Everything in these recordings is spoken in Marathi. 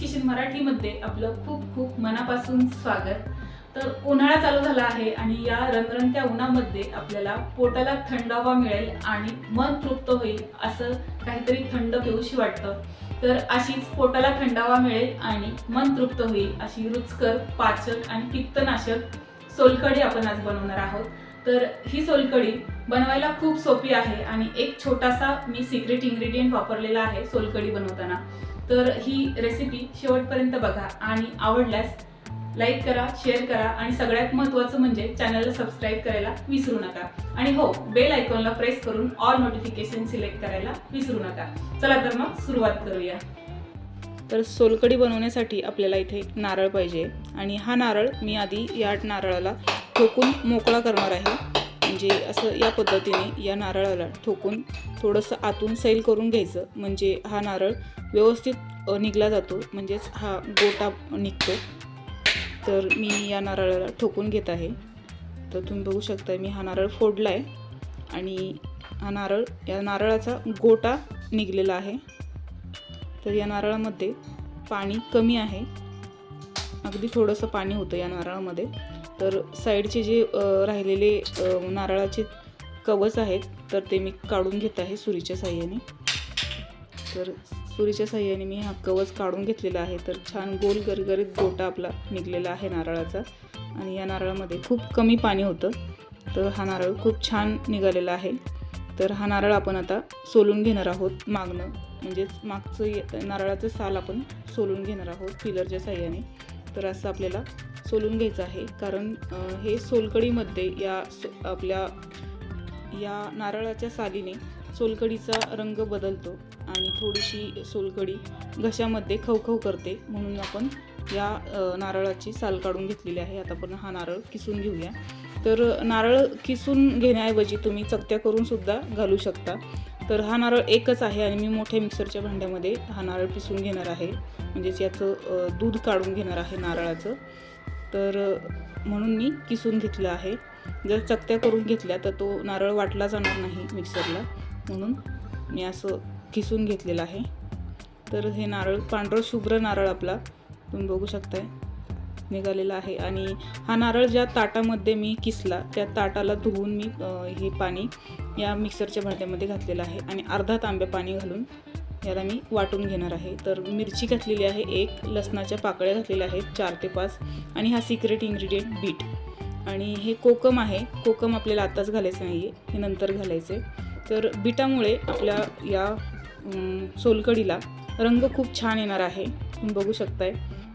किचन मराठीमध्ये आपलं खूप खूप मनापासून स्वागत। तर उन्हाळा चालू झाला आहे आणि या रणरणत्या उन्हामध्ये आपल्याला पोटाला थंडावा मिळेल आणि मन तृप्त होईल असं काहीतरी थंड पिऊशी वाटतं। तर अशीच पोटाला थंडावा मिळेल आणि मन तृप्त होईल अशी रुचकर, पाचक आणि पित्तनाशक सोलकढी आपण आज बनवणार आहोत। तर ही सोलकढी बनवायला खूप सोपी आहे आणि एक छोटासा मी सिक्रेट इन्ग्रेडियंट वापरलेला आहे सोलकढी बनवताना। तर ही रेसिपी शेवटपर्यंत बघा आणि आवडल्यास लाईक करा, शेअर करा आणि सगळ्यात महत्त्वाचं म्हणजे चॅनलला सबस्क्राईब करायला विसरू नका। आणि हो, बेल आयकॉनला प्रेस करून ऑल नोटिफिकेशन सिलेक्ट करायला विसरू नका। चला तर मग सुरुवात करूया। तर सोलकढी बनवण्यासाठी आपल्याला इथे नारळ पाहिजे आणि हा नारळ मी आधी या नारळाला ठोकून मोकळा करणार आहे। म्हणजे असं या पद्धतीने या नारळाला ठोकून थोडंसं आतून सैल करून घ्यायचं, म्हणजे हा नारळ व्यवस्थित निघला जातो, म्हणजेच हा गोटा निघतो। तर मी या नारळाला ठोकून घेत आहे। तर तुम्ही बघू शकता मी हा नारळ फोडला आहे आणि हा या नारळाचा गोटा निघलेला आहे। तर या नारळामध्ये पाणी कमी आहे, अगदी थोडंसं पाणी होतं या नारळामध्ये। तर साईडचे जे राहिलेले नारळाचे कवच आहेत तर ते मी काढून घेत आहे सुरीच्या साहाय्याने। तर सुरीच्या साहाय्याने मी हा कवच काढून घेतलेला आहे। तर छान गोल गरगरीत गोटा आपला निघलेला आहे नारळाचा आणि या नारळामध्ये खूप कमी पाणी होतं। तर हा नारळ खूप छान निघालेला आहे। तर हा नारळ आपण आता सोलून घेणार आहोत मागणं, म्हणजेच मागचं नारळाचं साल आपण सोलून घेणार आहोत पिलरच्या साहाय्याने। तर असं आपल्याला सोलून घ्यायचं आहे, कारण हे सोलकढीमध्ये आपल्या या नारळाच्या सालीने सोलकढीचा रंग बदलतो आणि थोडीशी सोलकढी घशामध्ये खवखव करते, म्हणून आपण या नारळाची साल काढून घेतलेली आहे। आता आपण हा नारळ किसून घेऊया। तर नारळ किसून घेण्याऐवजी तुम्ही चकत्या करून सुद्धा घालू शकता। तर हा नारळ एकच आहे आणि मी मोठ्या मिक्सरच्या भांड्यामध्ये हा नारळ पिसून घेणार आहे, म्हणजेच याचं दूध काढून घेणार आहे नारळाचं। तर म्हणून मी किसून घेतलं आहे। जर चकत्या करून घेतल्या तर तो नारळ वाटला जाणार नाही मिक्सरला, म्हणून मी असं किसून घेतलेलं आहे। तर हे नारळ पांढरं शुभ्र नारळ आपला तुम्ही बघू शकताय निघालेला आहे आणि हा नारळ ज्या ताटामध्ये मी किसला त्या ताटाला धुवून मी हे पाणी या मिक्सरच्या भांड्यामध्ये घातलेलं आहे आणि अर्धा तांब्या पाणी घालून याला मी वाटून घेणार आहे। तर मिरची घातलेली आहे, एक लसणाच्या पाकळ्या घातलेल्या आहेत 4 ते 5 आणि हा सिक्रेट इन्ग्रेडियंट बीट आणि हे कोकम आहे। कोकम आपल्याला आताच घालायचं नाही आहे, हे नंतर घालायचे। तर बीटामुळे आपल्या या सोलकढीला रंग खूप छान येणार आहे, तुम्ही बघू शकताय।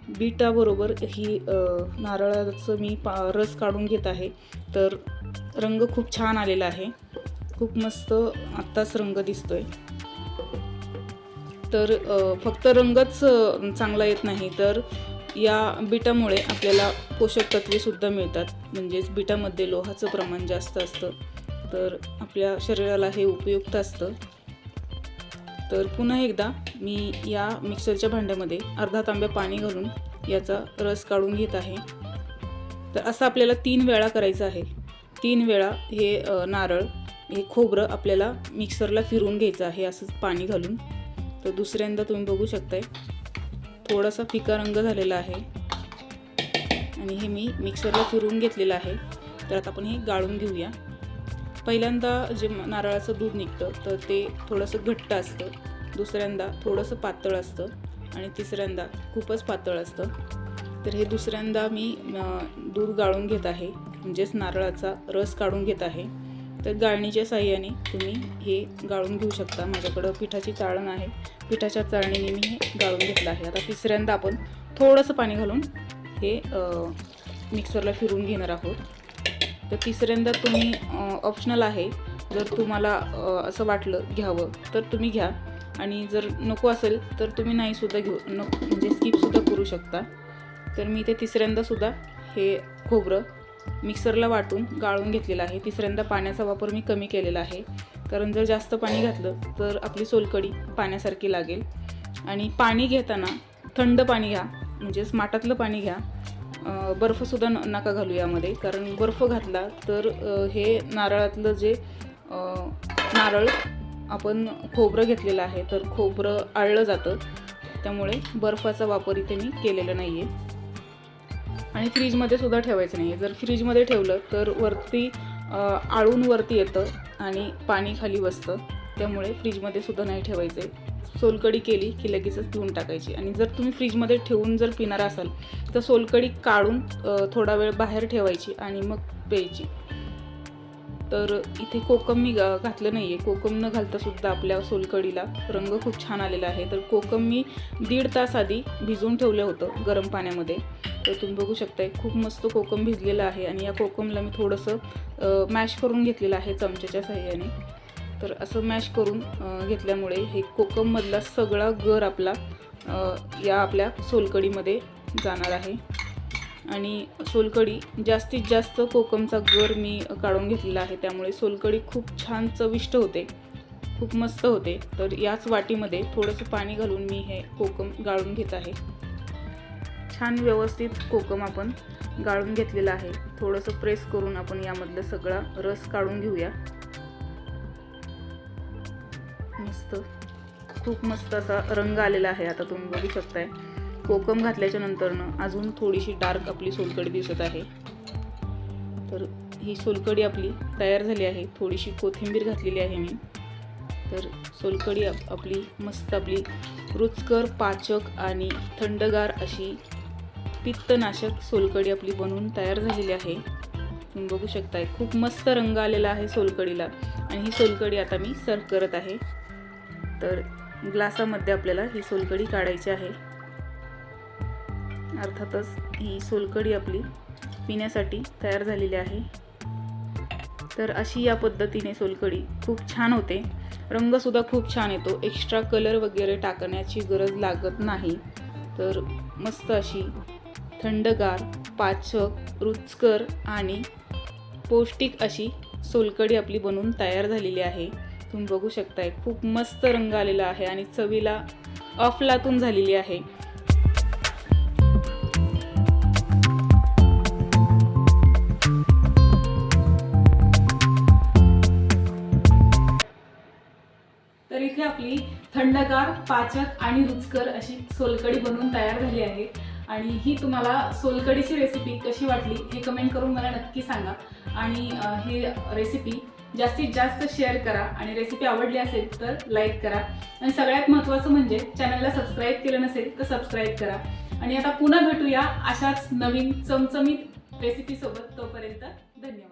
बीटाबरोबर ही नारळाचं मी रस काढून घेत आहे। तर रंग खूप छान आलेला आहे, खूप मस्त आत्ताच रंग दिसतोय। तर फक्त रंगच चांगला येत नाही, तर या बीटामुळे आपल्याला पोषक तत्वे सुद्धा मिळतात, म्हणजेच बीटामध्ये लोहाचं प्रमाण जास्त असतं, तर आपल्या शरीराला हे उपयुक्त असतं। तर पुन्हा एकदा मी या मिक्सरच्या भांड्यामध्ये अर्धा तांब्या पाणी घालून याचा रस काढून घेत आहे। तर असं आपल्याला 3 वेळा करायचं आहे। 3 वेळा हे नारळ हे खोबरं आपल्याला मिक्सरला फिरवून घ्यायचं आहे असंच पाणी घालून। तर दुसऱ्यांदा तुम्ही बघू शकताय थोडासा फिका रंग झालेला आहे आणि हे मी मिक्सरला फिरवून घेतलेलं आहे। तर आता आपण हे गाळून घेऊया। पहिल्यांदा जे नारळाचं दूध निघतं तर ते थोडंसं घट्ट असतं, दुसऱ्यांदा थोडंसं पातळ असतं आणि तिसऱ्यांदा खूपच पातळ असतं। तर हे दुसऱ्यांदा मी दूध गाळून घेत आहे, म्हणजेच नारळाचा रस काढून घेत आहे। तर गाळणीच्या साहाय्याने तुम्ही हे गाळून घेऊ शकता। माझ्याकडं पिठाची चाळण आहे, पिठाच्या चाळणीने मी हे गाळून घेतलं आहे। आता तिसऱ्यांदा आपण थोडंसं पाणी घालून हे मिक्सरला फिरवून घेणार आहोत। तर तिसऱ्यांदा तुम्ही ऑप्शनल आहे, जर तुम्हाला असं वाटलं घ्यावं तर तुम्ही घ्या आणि जर नको असेल तर तुम्ही नाही सुद्धा म्हणजे स्किपसुद्धा करू शकता। तर मी ते तिसऱ्यांदा सुद्धा हे खोबरं मिक्सरला वाटून गाळून घेतलेलं आहे। तिसऱ्यांदा पाण्याचा वापर मी कमी केलेला आहे, कारण जर जास्त पाणी घातलं तर आपली सोलकढी पाण्यासारखी लागेल। आणि पाणी घेताना थंड पाणी घ्या, म्हणजेच माठातलं पाणी घ्या, बर्फसुद्धा नका घालू यामध्ये, कारण बर्फ घातला तर हे नारळातलं जे नारळ आपण खोबरं घेतलेलं आहे तर खोबरं आळलं जातं त्यामुळे बर्फाचा वापर इथे मी केलेला नाही आहे. आणि फ्रीजमध्ये सुद्धा ठेवायचं नाही आहे. जर फ्रीजमध्ये ठेवलं तर वरती आळून वरती येतं आणि पाणी खाली बसतं, त्यामुळे फ्रीजमध्ये सुद्धा नाही ठेवायचं आहे. सोलकढी केली की लगेचच पिऊन टाकायची. आणि जर तुम्ही फ्रीजमध्ये ठेवून जर पिणार असाल तर सोलकढी काढून थोडा वेळ बाहेर ठेवायची आणि मग प्यायची. तर इथे कोकम मी घातलं नाही आहे. कोकम न घालता सुद्धा आपल्या सोलकढीला रंग खूप छान आलेला आहे. तर कोकम मी 1.5 तास आधी भिजवून ठेवलं होतं गरम पाण्यामध्ये. तर तुम्ही बघू शकताय खूप मस्त कोकम भिजलेलं आहे. आणि या कोकमला मी थोडंसं मॅश करून घेतलेलं आहे चमच्याच्या साहाय्याने. तर असं मॅश करून घेतल्यामुळे हे कोकममधला सगळा गर आपला या आपल्या सोलकढीमध्ये जाणार आहे. आणि सोलकढी जास्तीत जास्त कोकमचा गर मी काढून घेतलेला आहे, त्यामुळे सोलकढी खूप छान चविष्ट होते, खूप मस्त होते. तर याच वाटीमध्ये थोडंसं पाणी घालून मी हे कोकम गाळून घेत आहे. छान व्यवस्थित कोकम आपण गाळून घेतलेला आहे. थोडंसं प्रेस करून आपण यामधलं सगळा रस काढून घेऊया. मस्त, खूप मस्त असा रंग आलेला आहे. आता तुम्ही बघू शकताय कोकम घातल्याच्या नंतरनं अजून थोडीशी डार्क आपली सोलकढी दिसत आहे. तर ही सोलकढी आपली तयार झाली आहे. थोडीशी कोथिंबीर घातलेली आहे मी. तर सोलकढी आपली मस्त आपली रुचकर, पाचक आणि थंडगार अशी पित्तनाशक सोलकढी आपली बनवून तयार झालेली आहे. तुम्ही बघू शकताय खूप मस्त रंग आलेला आहे सोलकढीला. आणि ही सोलकढी आता मी सर्व करत आहे. तर ग्लासामध्ये आपल्याला ही सोलकढी काढायची आहे. अर्थातच ही सोलकढी आपली पिण्यासाठी तयार झालेली आहे. तर अशी या पद्धतीने सोलकढी खूप छान होते. रंगसुद्धा खूप छान येतो. एक्स्ट्रा कलर वगैरे टाकण्याची गरज लागत नाही. तर मस्त अशी थंडगार, पाचक, रुचकर आणि पौष्टिक अशी सोलकढी आपली बनवून तयार झालेली आहे. तुम्ही बघू शकताय खूप मस्त रंग आलेला आहे आणि चवीला अफलातून झालेली आहे. तर इथे आपली थंडगार, पाचक आणि रुचकर अशी सोलकढी बनवून तयार झाली आहे. आणि ही तुम्हाला सोलकढीची रेसिपी कशी वाटली हे कमेंट करून मला नक्की सांगा. आणि हे रेसिपी जास्तीत जास्त शेअर करा. आणि रेसिपी आवडली असेल तर लाईक करा. आणि सगळ्यात महत्त्वाचं म्हणजे चॅनलला सबस्क्राईब केलं नसेल तर सबस्क्राईब करा. आणि आता पुन्हा भेटूया अशाच नवीन चमचमीत रेसिपीसोबत. तोपर्यंत धन्यवाद.